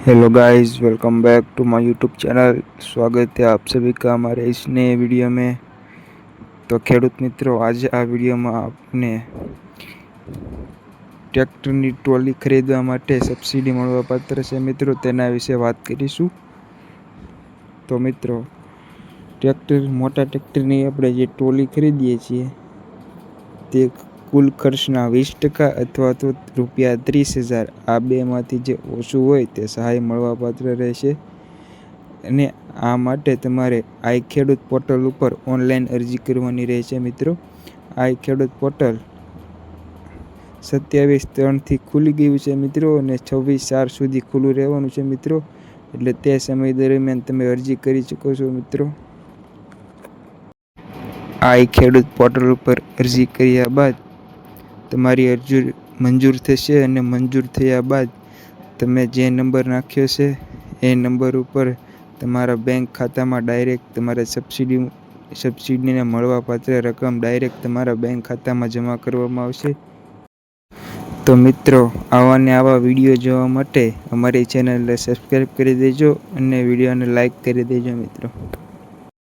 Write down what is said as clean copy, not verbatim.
Hello guys, welcome back to my YouTube channel. स्वागत है आप सभी का हमारे इस नए वीडियो में। तो ખેડૂત મિત્રો, आज આ વિડીયોમાં આપને ટ્રેક્ટરની ટ્રોલી ખરીદવા માટે સબસિડી મળવાપાત્ર છે મિત્રો, તેના વિશે વાત કરીશું। તો મિત્રો, મોટા ટ્રેક્ટરની આપણે જે ટ્રોલી ખરીદીએ છીએ તે કુલ ખર્ચના 20% અથવા તો ₹30,000 આ બેમાંથી જે ઓછું હોય તે સહાય મળવાપાત્ર રહેશે। અને આ માટે તમારે આઈ ખેડૂત પોર્ટલ ઉપર ઓનલાઈન અરજી કરવાની રહેશે મિત્રો। આઈ ખેડૂત પોર્ટલ 27/3થી ખુલી ગયું છે મિત્રો, અને 26/4 સુધી ખુલ્લું રહેવાનું છે મિત્રો, એટલે તે સમય દરમિયાન તમે અરજી કરી શકો છો મિત્રો। આઈ ખેડૂત પોર્ટલ ઉપર અરજી કર્યા બાદ તમારી અરજી મંજૂર થશે, અને મંજૂર થયા બાદ તમે જે નંબર નાખ્યો છે એ નંબર ઉપર તમારા બેંક ખાતામાં ડાયરેક્ટ તમારે સબસિડીને મળવાપાત્ર રકમ ડાયરેક્ટ તમારા બેંક ખાતામાં જમા કરવામાં આવશે। તો મિત્રો, આવા વિડીયો જોવા માટે અમારી ચેનલને સબસ્ક્રાઈબ કરી દેજો અને વિડીયોને લાઈક કરી દેજો મિત્રો।